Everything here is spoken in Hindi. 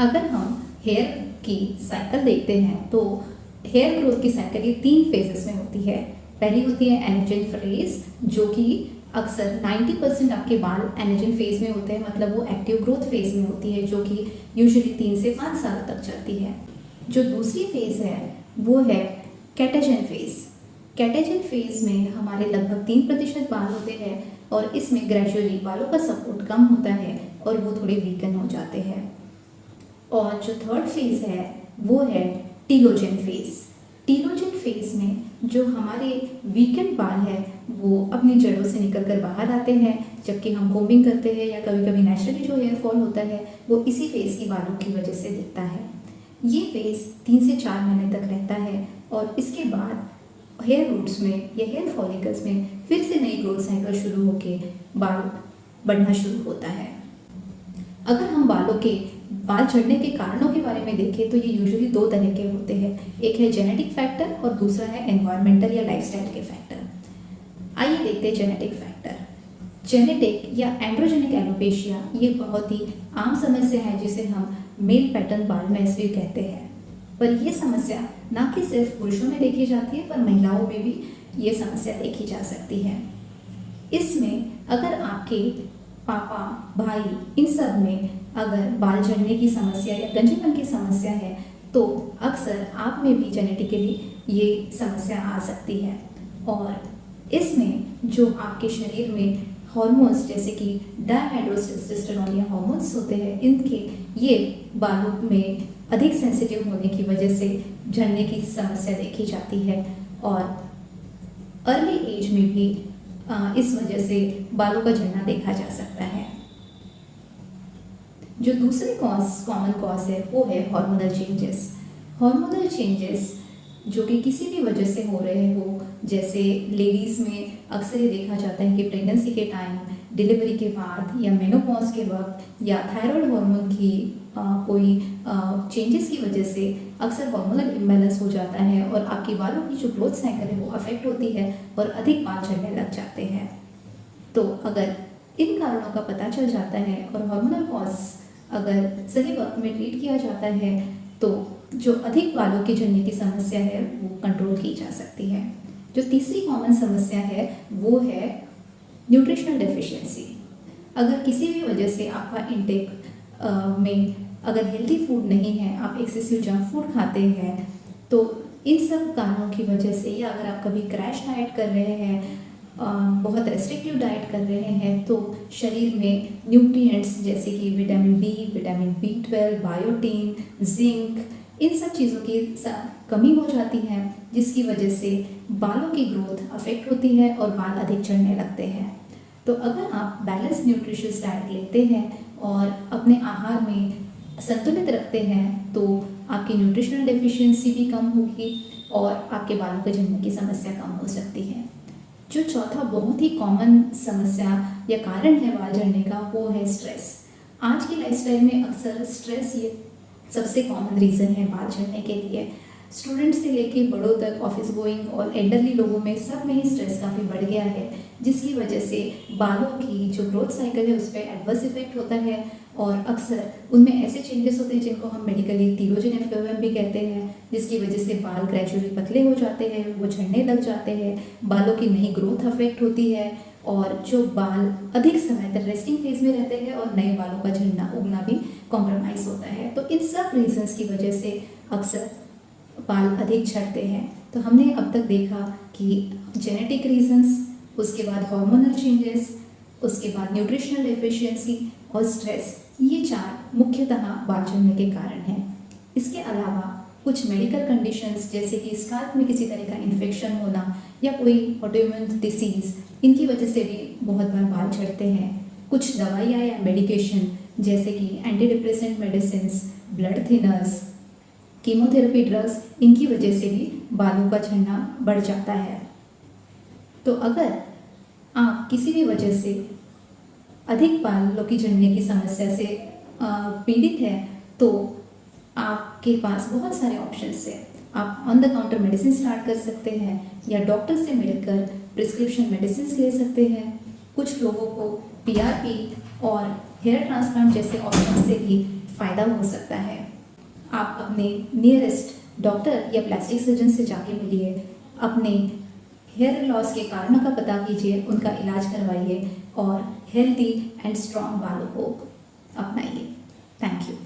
अगर हम हेयर की साइकिल देखते हैं तो हेयर ग्रोथ की साइकिल ये 3 फेजेस में होती है। पहली होती है एनर्जेन फेज, जो कि अक्सर 90% आपके बाल एनर्जेन फेज में होते हैं, मतलब वो एक्टिव ग्रोथ फेज में होती है, जो कि यूजुअली 3 से 5 साल तक चलती है। जो दूसरी फेज है वो है कैटाजेन फेज। कैटाजेन फेज में हमारे लगभग 3% बाल होते हैं और इसमें ग्रेजुअली बालों का सपोर्ट कम होता है और वो थोड़े वीकन हो जाते हैं। और जो थर्ड फेज है वो है टीलोजेन फेज। टीलोजेन फेज में जो हमारे वीकेंड बाल है वो अपनी जड़ों से निकलकर बाहर आते हैं, जबकि हम कोम्बिंग करते हैं या कभी कभी नेचुरली जो हेयर फॉल होता है वो इसी फेज की बालों की वजह से दिखता है। ये फेज 3 से 4 महीने तक रहता है और इसके बाद हेयर रूट्स में या हेयर फॉलिकल्स में फिर से नई ग्रोथ साइकिल शुरू होकर बाल बढ़ना शुरू होता है। अगर हम बाल झड़ने के कारणों के बारे में देखें तो ये यूजुअली 2 तरह के होते हैं। एक है जेनेटिक फैक्टर और दूसरा है एनवायरमेंटल या लाइफस्टाइल के फैक्टर। आइए देखते हैं जेनेटिक फैक्टर। जेनेटिक या एंड्रोजेनिक एलोपेशिया ये बहुत ही आम समस्या है जिसे हम मेल पैटर्न बाल्डनेस भी कहते हैं। पर यह समस्या ना कि सिर्फ पुरुषों में देखी जाती है, पर महिलाओं में भी ये समस्या देखी जा सकती है। इसमें अगर आपके पापा, भाई, इन सब में अगर बाल झड़ने की समस्या या गंजेपन की समस्या है तो अक्सर आप में भी जेनेटिकली ये समस्या आ सकती है। और इसमें जो आपके शरीर में हार्मोन्स जैसे कि डायहाइड्रोटेस्टोस्टेरोन या हार्मोन्स होते हैं, इनके ये बालों में अधिक सेंसिटिव होने की वजह से झड़ने की समस्या देखी जाती है। और अर्ली एज में भी इस वजह से बालों का झड़ना देखा जा सकता है। जो दूसरी कॉमन कॉज है वो है हार्मोनल चेंजेस। हार्मोनल चेंजेस जो कि किसी भी वजह से हो रहे हो, जैसे लेडीज़ में अक्सर ये देखा जाता है कि प्रेगनेंसी के टाइम, डिलीवरी के बाद या मेनोपॉज के वक्त या थायराइड हार्मोन की कोई चेंजेस की वजह से अक्सर हार्मोनल इम्बैलेंस हो जाता है और आपकी बालों की जो ग्रोथ साइकिल है वो अफेक्ट होती है और अधिक बाल झड़ने लग जाते हैं। तो अगर इन कारणों का पता चल जाता है और हार्मोनल कॉज अगर सही वक्त में ट्रीट किया जाता है तो जो अधिक बालों की झड़ने की समस्या है वो कंट्रोल की जा सकती है। जो तीसरी कॉमन समस्या है वो है न्यूट्रिशनल डेफिशिएंसी। अगर किसी भी वजह से आपका इंटेक में अगर हेल्दी फूड नहीं है, आप एक्सेसिव जंक फूड खाते हैं, तो इन सब कारणों की वजह से, या अगर आप कभी क्रैश डाइट कर रहे हैं, बहुत रेस्ट्रिक्टिव डाइट कर रहे हैं, तो शरीर में न्यूट्रिएंट्स जैसे कि विटामिन बी, विटामिन बी12, बायोटीन, जिंक, इन सब चीज़ों की कमी हो जाती है, जिसकी वजह से बालों की ग्रोथ अफेक्ट होती है और बाल अधिक झड़ने लगते हैं। तो अगर आप बैलेंस न्यूट्रिशियस डाइट लेते हैं और अपने आहार में संतुलित रखते हैं तो आपकी न्यूट्रिशनल डेफिशिएंसी भी कम होगी और आपके बालों के झड़ने की समस्या कम हो सकती है। जो चौथा बहुत ही कॉमन समस्या या कारण है बाल झड़ने का वो है स्ट्रेस। आज की लाइफस्टाइल में अक्सर स्ट्रेस ये सबसे कॉमन रीज़न है बाल झड़ने के लिए। स्टूडेंट से लेके बड़ों तक, ऑफिस गोइंग और एल्डरली लोगों में सब में ही स्ट्रेस काफ़ी बढ़ गया है, जिसकी वजह से बालों की जो ग्रोथ साइकिल है उस पर एडवर्स इफेक्ट होता है और अक्सर उनमें ऐसे चेंजेस होते हैं जिनको हम मेडिकली टीलोजेन एफिओएम भी कहते हैं, जिसकी वजह से बाल ग्रेजुअली पतले हो जाते हैं, वो झड़ने लग जाते हैं, बालों की नई ग्रोथ अफेक्ट होती है और जो बाल अधिक समय तक रेस्टिंग फेज में रहते हैं और नए बालों का झड़ना उगना भी कॉम्प्रोमाइज़ होता है। तो इन सब रीजंस की वजह से अक्सर बाल अधिक झड़ते हैं। तो हमने अब तक देखा कि जेनेटिक रीजंस, उसके बाद हार्मोनल चेंजेस, उसके बाद न्यूट्रिशनल डेफिशिएंसी और स्ट्रेस, ये 4 मुख्यतः बाल झड़ने के कारण हैं। इसके अलावा कुछ मेडिकल कंडीशंस जैसे कि स्काल्प में किसी तरह का इन्फेक्शन होना या कोई ऑटोइम्यून डिसीज़, इनकी वजह से भी बहुत बार बाल झड़ते हैं। कुछ दवाइयाँ या मेडिकेशन जैसे कि anti depressant medicines, blood thinners, chemotherapy drugs, इनकी वजह से भी बालों का झड़ना बढ़ जाता है। तो अगर आप किसी भी वजह से अधिक बालों की झड़ने की समस्या से पीड़ित है तो आपके पास बहुत सारे ऑप्शंस हैं। आप on the counter medicine start कर सकते हैं या डॉक्टर से मिलकर प्रिस्क्रिप्शन मेडिसिन ले सकते हैं। कुछ लोगों को PRP और हेयर ट्रांसप्लांट जैसे ऑप्शन से भी फ़ायदा हो सकता है। आप अपने नियरेस्ट डॉक्टर या प्लास्टिक सर्जन से जाके मिलिए, अपने हेयर लॉस के कारणों का पता कीजिए, उनका इलाज करवाइए और हेल्दी एंड स्ट्रॉन्ग बालों को अपनाइए। Thank you.